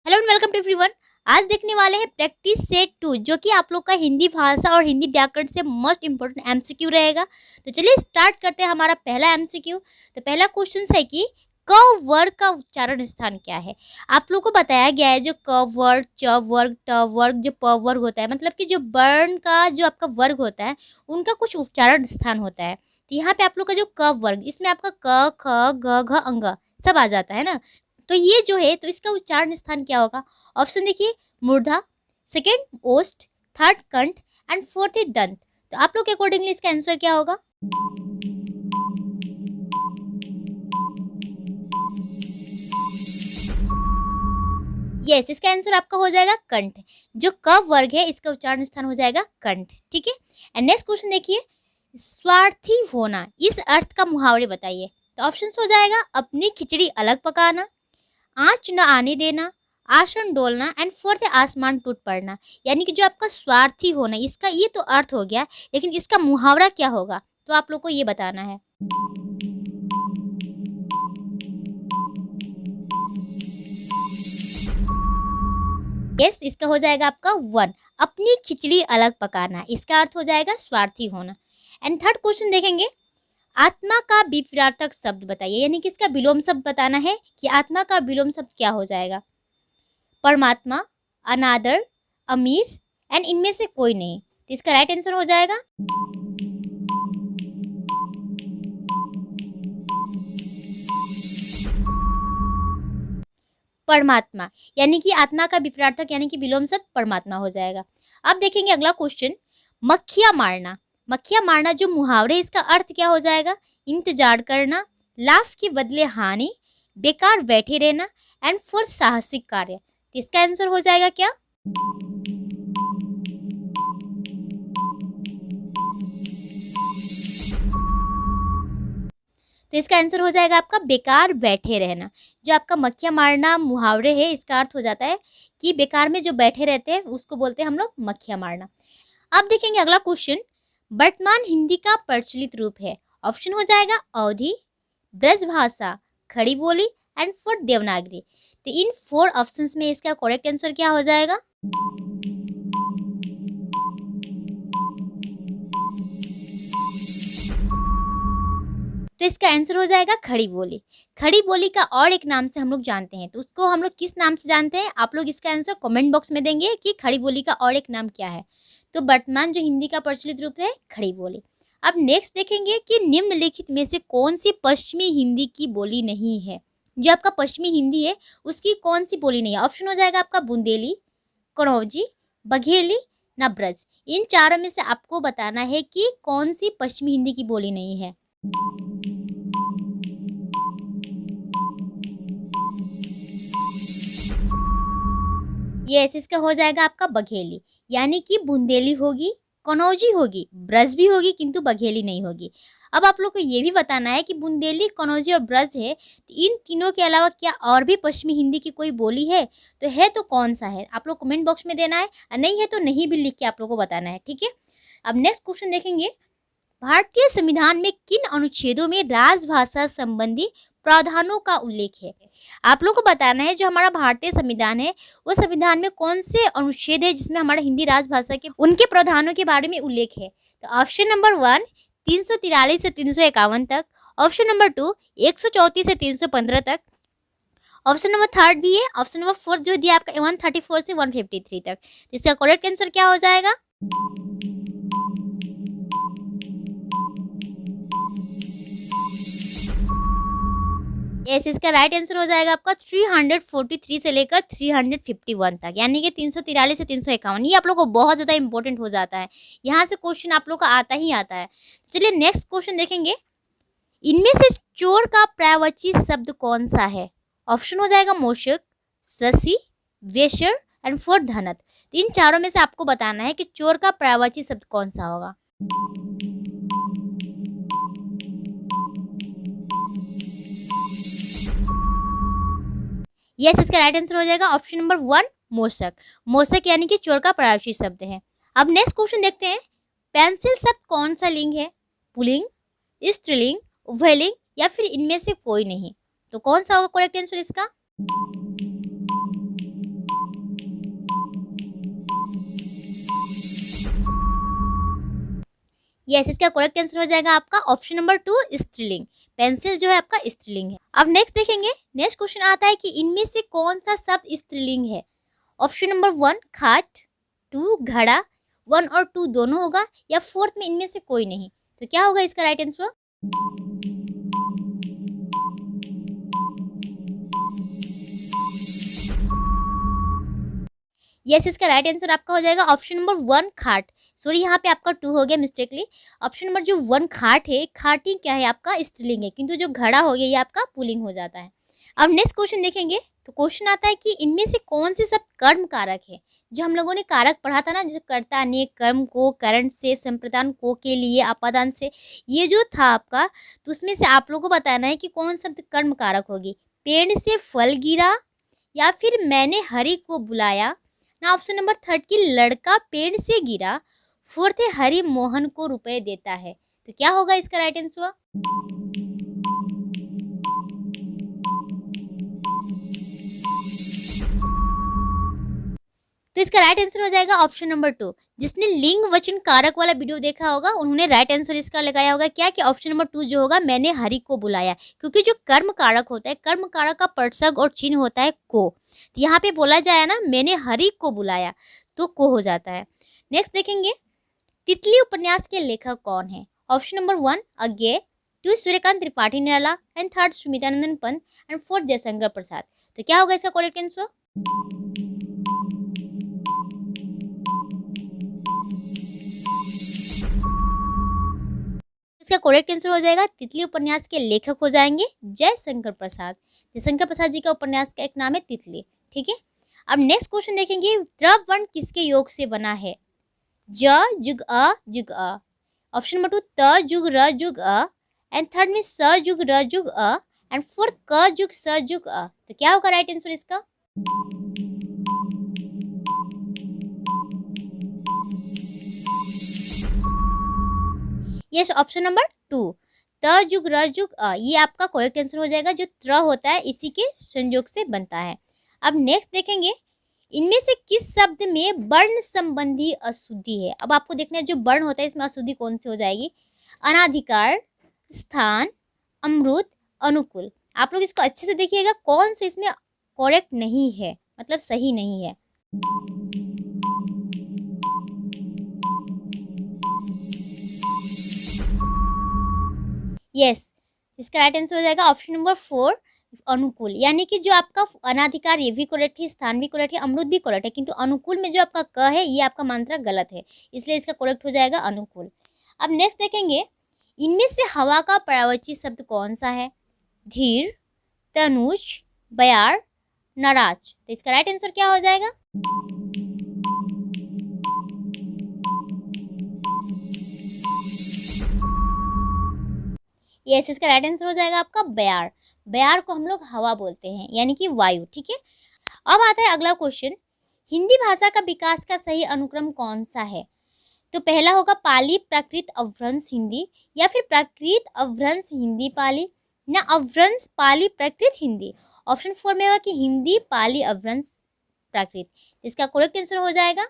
Hello and welcome to everyone. आज देखने वाले हैं प्रैक्टिस सेट 2 जो कि आप लोग का हिंदी भाषा और हिंदी व्याकरण से मोस्ट इंपॉर्टेंट एमसीक्यू रहेगा। तो चलिए स्टार्ट करते हैं हमारा पहला एमसीक्यू। तो पहला क्वेश्चन है कि क वर्ग का उच्चारण स्थान क्या है। आप लोग को बताया गया है जो क वर्ग, च वर्ग, ट वर्ग, जो प वर्ग होता है, मतलब कि जो वर्ण का जो आपका वर्ग होता है उनका कुछ उच्चारण स्थान होता है। तो यहाँ पे आप लोग का जो क वर्ग, इसमें आपका क ख ग घ अंग सब आ जाता है ना। तो ये जो है तो इसका उच्चारण स्थान क्या होगा। ऑप्शन देखिए, मूर्धा, सेकेंड ओष्ठ, थर्ड कंठ एंड फोर्थ है दंत। तो आप लोग के अकॉर्डिंगली इसका आंसर क्या होगा। यस, इसका आंसर आपका हो जाएगा कंठ। जो क वर्ग है इसका उच्चारण स्थान हो जाएगा कंठ। ठीक है। एंड नेक्स्ट क्वेश्चन देखिए, स्वार्थी होना इस अर्थ का मुहावरे बताइए। तो ऑप्शन हो जाएगा अपनी खिचड़ी अलग पकाना, आँच न आने देना, आसन डोलना एंड फोर्थ है आसमान टूट पड़ना। यानी कि जो आपका स्वार्थी होना, इसका ये तो अर्थ हो गया, लेकिन इसका मुहावरा क्या होगा तो आप लोग को ये बताना है। यस, इसका हो जाएगा आपका वन, अपनी खिचड़ी अलग पकाना। इसका अर्थ हो जाएगा स्वार्थी होना। एंड थर्ड क्वेश्चन देखेंगे, आत्मा का विपरीतार्थक शब्द बताइए। यानी कि इसका विलोम शब्द बताना है कि आत्मा का विलोम शब्द क्या हो जाएगा। परमात्मा, अनादर, अमीर एंड इनमें से कोई नहीं। तो इसका राइट आंसर हो जाएगा परमात्मा। यानी कि आत्मा का विपरीतार्थक यानी कि विलोम शब्द परमात्मा हो जाएगा। अब देखेंगे अगला क्वेश्चन, मक्खियाँ मारना। मक्खियाँ मारना जो मुहावरे, इसका अर्थ क्या हो जाएगा। इंतजार करना, लाभ के बदले हानि, बेकार बैठे रहना एंड फॉर साहसिक कार्य। तो इसका आंसर हो जाएगा क्या। तो इसका आंसर हो जाएगा आपका बेकार बैठे रहना। जो आपका मक्खियाँ मारना मुहावरे है, इसका अर्थ हो जाता है कि बेकार में जो बैठे रहते हैं उसको बोलते हैं हम लोग मक्खियाँ मारना। अब देखेंगे अगला क्वेश्चन, वर्तमान हिंदी का प्रचलित रूप है। ऑप्शन हो जाएगा अवधी, ब्रजभाषा, खड़ी बोली एंड फोर देवनागरी। तो इन 4 ऑप्शंस में इसका करेक्ट आंसर क्या हो जाएगा। तो इसका आंसर हो जाएगा खड़ी बोली। खड़ी बोली का और एक नाम से हम लोग जानते हैं, तो उसको हम लोग किस नाम से जानते हैं, आप लोग इसका आंसर कमेंट बॉक्स में देंगे कि खड़ी बोली का और एक नाम क्या है। तो वर्तमान जो हिंदी का प्रचलित रूप है खड़ी बोली। अब नेक्स्ट देखेंगे कि निम्नलिखित में से कौन सी पश्चिमी हिंदी की बोली नहीं है। जो आपका पश्चिमी हिंदी है उसकी कौन सी बोली नहीं है। ऑप्शन हो जाएगा आपका बुंदेली, कनौजी, बघेली ना ब्रज। इन चारों में से आपको बताना है कि कौन सी पश्चिमी हिंदी की बोली नहीं है। यस, इसका हो जाएगा आपका बघेली। यानी कि बुंदेली होगी, कनौजी होगी, ब्रज भी होगी, किंतु बघेली नहीं होगी। अब आप लोग को ये भी बताना है कि बुंदेली, कनौजी और ब्रज है, तो इन तीनों के अलावा क्या और भी पश्चिमी हिंदी की कोई बोली है, तो है तो कौन सा है, आप लोग कमेंट बॉक्स में देना है। और नहीं है तो नहीं भी लिख के आप लोग को बताना है। ठीक है। अब नेक्स्ट क्वेश्चन देखेंगे, भारतीय संविधान में किन अनुच्छेदों में राजभाषा संबंधी प्रावधानों का उल्लेख है। आप लोग को बताना है जो हमारा भारतीय संविधान है वो संविधान में कौन से अनुच्छेद है जिसमें हमारा हिंदी राजभाषा के उनके प्रावधानों के बारे में उल्लेख है। तो ऑप्शन नंबर 1 343 से 351 तक, ऑप्शन नंबर 2 134 से 315 तक, ऑप्शन नंबर 3 भी है, ऑप्शन नंबर 4 जो दिया आपका 134 से 153 तक। इसका करेक्ट आंसर क्या हो जाएगा। यस, इसका राइट आंसर हो जाएगा आपका 343 से लेकर 351 तक, यानी कि 343 से 351। ये आप लोग को बहुत ज़्यादा इंपॉर्टेंट हो जाता है, यहाँ से क्वेश्चन आप लोग का आता ही आता है। चलिए नेक्स्ट क्वेश्चन देखेंगे, इनमें से चोर का पर्यायवाची शब्द कौन सा है। ऑप्शन हो जाएगा मोशक, शशि, वेश्यर एंड फोर धनत। इन चारों में से आपको बताना है कि चोर का पर्यायवाची शब्द कौन सा होगा। यस, इसका राइट आंसर हो जाएगा ऑप्शन नंबर 1 मोशक। मोशक यानी कि चोर का पर्यायवाची शब्द है। अब नेक्स्ट क्वेश्चन देखते हैं, पेंसिल शब्द कौन सा लिंग है, पुल्लिंग, स्त्रीलिंग, उभयलिंग या फिर इनमें से कोई नहीं। तो कौन सा होगा करेक्ट आंसर इसका। यस, इसका करेक्ट आंसर हो जाएगा आपका ऑप्शन नंबर 2 स्त्रीलिंग। पेंसिल जो है आपका स्त्रीलिंग है। अब नेक्स्ट देखेंगे, नेक्स्ट क्वेश्चन आता है कि इनमें से कौन सा शब्द स्त्रीलिंग है। ऑप्शन नंबर 1 खाट, 2 घड़ा, 1 और 2 दोनों होगा, या फोर्थ में इनमें से कोई नहीं। तो क्या होगा इसका राइट आंसर। यस, इसका राइट आंसर आपका हो जाएगा ऑप्शन नंबर 1 खाट। सॉरी, यहाँ पे आपका 2 हो गया मिस्टेकली। ऑप्शन नंबर जो 1 खाट है, खाटी क्या है आपका स्त्रीलिंग है, किंतु जो घड़ा हो गया ये आपका पुल्लिंग हो जाता है। अब नेक्स्ट क्वेश्चन देखेंगे, तो क्वेश्चन आता है कि इनमें से कौन से सब कर्म कारक है। जो हम लोगों ने कारक पढ़ा था ना, जैसे कर्ता ने कर्म को, करण से, संप्रदान को के लिए, आपादान से, ये जो था आपका, तो उसमें से आप लोगों को बताना है कि कौन शब्द कर्म कारक होगी। पेड़ से फल गिरा, या फिर मैंने हरि को बुलाया ना। ऑप्शन नंबर 3 की लड़का पेड़ से गिरा। फोर्थ है हरि मोहन को रुपए देता है। तो क्या होगा इसका राइट आंसर। तो इसका राइट आंसर हो जाएगा ऑप्शन नंबर 2। जिसने लिंग वचन कारक वाला वीडियो देखा होगा उन्होंने राइट आंसर इसका लगाया होगा क्या, कि ऑप्शन नंबर 2 जो होगा मैंने हरि को बुलाया। क्योंकि जो कर्म कारक होता है, कर्म कारक का पटसर्ग और चिन्ह होता है को। तो यहाँ पे बोला जाए ना मैंने हरि को बुलाया, तो को हो जाता है। नेक्स्ट देखेंगे, तितली उपन्यास के लेखक कौन है। Option number 1 Agyeya, 2 Suryakant Tripathi Nirala, and 3 Sumitranandan Pant, and 4 Jaishankar Prasad. तो क्या होगा इसका करेक्ट आंसर। इसका करेक्ट आंसर हो जाएगा तितली उपन्यास के लेखक हो जाएंगे जयशंकर प्रसाद। जयशंकर प्रसाद जी का उपन्यास का एक नाम है तितली। ठीक है, अब नेक्स्ट क्वेश्चन देखेंगे, द्रव वर्ण किसके योग से बना है। ज जुग अ जुग अ। ऑप्शन नंबर 2 त जुग र जुग अ, एंड थर्ड में स जुग र जुग अ, एंड फोर्थ क जुग स जुग अ। तो क्या होगा राइट आंसर इसका। यस, ऑप्शन नंबर 2 त जुग र जुग अ, ये आपका करेक्ट आंसर हो जाएगा। जो त्र होता है इसी के संयोग से बनता है। अब नेक्स्ट देखेंगे, इनमें से किस शब्द में वर्ण संबंधी अशुद्धि है। अब आपको देखना है जो वर्ण होता है इसमें अशुद्धि कौन सी हो जाएगी। अनाधिकार, स्थान, अमृत, अनुकूल। आप लोग इसको अच्छे से देखिएगा कौन से इसमें करेक्ट नहीं है, मतलब सही नहीं है। यस, इसका राइट आंसर हो जाएगा ऑप्शन नंबर 4 अनुकूल। यानी कि जो आपका अनाधिकार ये भी करेक्ट है, स्थान भी करेक्ट है, अमृत भी करेक्ट है, किंतु अनुकूल में जो आपका क है ये आपका मात्रा गलत है, इसलिए इसका करेक्ट हो जाएगा अनुकूल। अब नेक्स्ट देखेंगे, इनमें से हवा का पर्यायवाची शब्द कौन सा है। धीर, तनुज, बयार, नाराज। तो इसका राइट आंसर क्या हो जाएगा। यस, इसका राइट आंसर हो जाएगा आपका बयार। बयार को हम लोग हवा बोलते हैं, यानी कि वायु। ठीक है, अब आता है अगला क्वेश्चन, हिंदी भाषा का विकास का सही अनुक्रम कौन सा है। तो पहला होगा पाली प्राकृत अवभ्रंश हिंदी, या फिर प्राकृत अवभ्रंश हिंदी पाली, ना अवभ्रंश पाली प्राकृत हिंदी। ऑप्शन 4 में होगा कि हिंदी पाली अवभ्रंश प्राकृत। इसका करेक्ट आंसर हो जाएगा।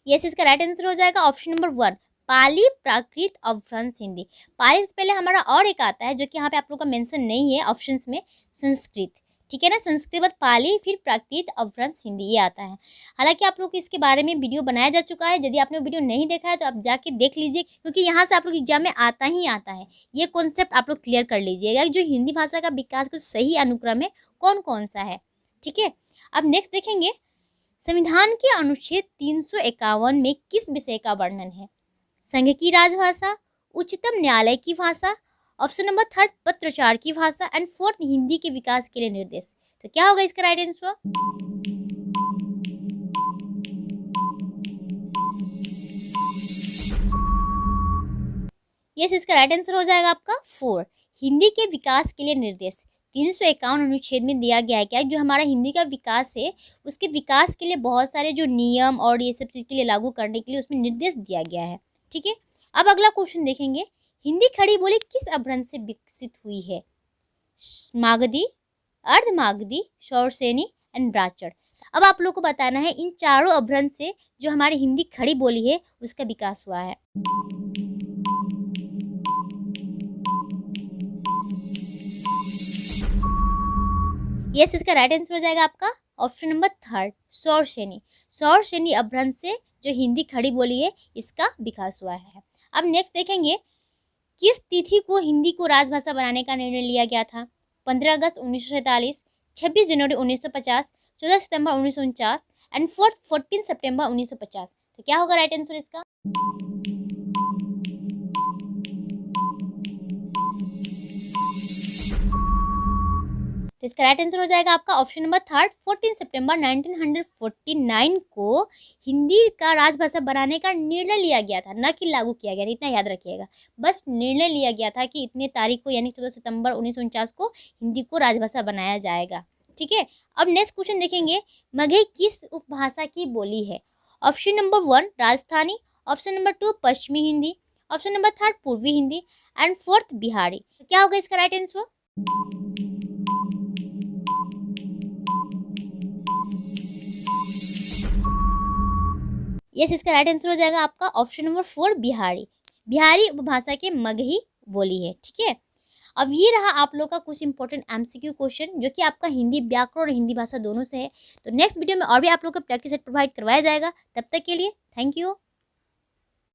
यस, इसका राइट आंसर हो जाएगा ऑप्शन नंबर 1 पाली प्राकृत अवभ्रंश हिंदी। पाली से पहले हमारा और एक आता है जो कि यहाँ पे आप लोग का मेंशन नहीं है ऑप्शंस में, संस्कृत। ठीक है ना, संस्कृत बाद पाली, फिर प्राकृत अवभ्रंश हिंदी, ये आता है। हालांकि आप लोग इसके बारे में वीडियो बनाया जा चुका है, यदि आपने वीडियो नहीं देखा है तो आप जाके देख लीजिए, क्योंकि यहाँ से आप लोग एग्जाम में आता ही आता है। ये कॉन्सेप्ट आप लोग क्लियर कर लीजिएगा जो हिंदी भाषा का विकास का सही अनुक्रम है कौन कौन सा है। ठीक है, अब नेक्स्ट देखेंगे, संविधान के अनुच्छेद 351 में किस विषय का वर्णन है। संघ की राजभाषा, उच्चतम न्यायालय की भाषा, ऑप्शन नंबर 3 पत्रचार की भाषा, एंड 4 हिंदी के विकास के लिए निर्देश। तो क्या होगा इसका राइट आंसर। यस, इसका राइट आंसर हो जाएगा आपका 4 हिंदी के विकास के लिए निर्देश। 351 अनुच्छेद में दिया गया है क्या, जो हमारा हिंदी का विकास है उसके विकास के लिए बहुत सारे जो नियम और ये सब चीज़ के लिए लागू करने के लिए उसमें निर्देश दिया गया है। ठीक है, अब अगला क्वेश्चन देखेंगे, हिंदी खड़ी बोली किस अपभ्रंश से विकसित हुई है। मागधी, अर्धमागधी, शौरसेनी, एंड ब्राचड़। अब आप लोग को बताना है इन चारों अभ्रंश से जो हमारी हिंदी खड़ी बोली है उसका विकास हुआ है। यस, इसका राइट आंसर हो जाएगा आपका ऑप्शन नंबर 3 सौरसेनी। सौरसेनी अभ्रंश से जो हिंदी खड़ी बोली है इसका विकास हुआ है। अब नेक्स्ट देखेंगे किस तिथि को हिंदी को राजभाषा बनाने का निर्णय लिया गया था? 15 अगस्त 1947, 26 जनवरी 1950, 14 सितंबर 1949 एंड 14 सितंबर 1950। तो क्या होगा राइट आंसर इसका? तो इसका राइट आंसर हो जाएगा आपका ऑप्शन नंबर 3 14 सितंबर 1949 को हिंदी का राजभाषा बनाने का निर्णय लिया गया था, न कि लागू किया गया था। इतना याद रखिएगा, बस निर्णय लिया गया था कि इतने तारीख को यानी 14 सितंबर 1949 को हिंदी को राजभाषा बनाया जाएगा। ठीक है, अब नेक्स्ट क्वेश्चन देखेंगे मगही किस उपभाषा की बोली है? Option number 1 Rajasthani, option number 2 पश्चिमी हिंदी, ऑप्शन नंबर 3 पूर्वी हिंदी एंड 4 बिहारी। तो क्या होगा इसका राइट आंसर? यस, इसका राइट आंसर हो जाएगा आपका ऑप्शन नंबर 4 बिहारी। बिहारी उपभाषा के मगही बोली है। ठीक है, अब ये रहा आप लोग का कुछ इंपॉर्टेंट एमसीक्यू क्वेश्चन जो कि आपका हिंदी व्याकरण और हिंदी भाषा दोनों से है। तो नेक्स्ट वीडियो में और भी आप लोग को प्रैक्टिस सेट प्रोवाइड करवाया जाएगा। तब तक के लिए थैंक यू।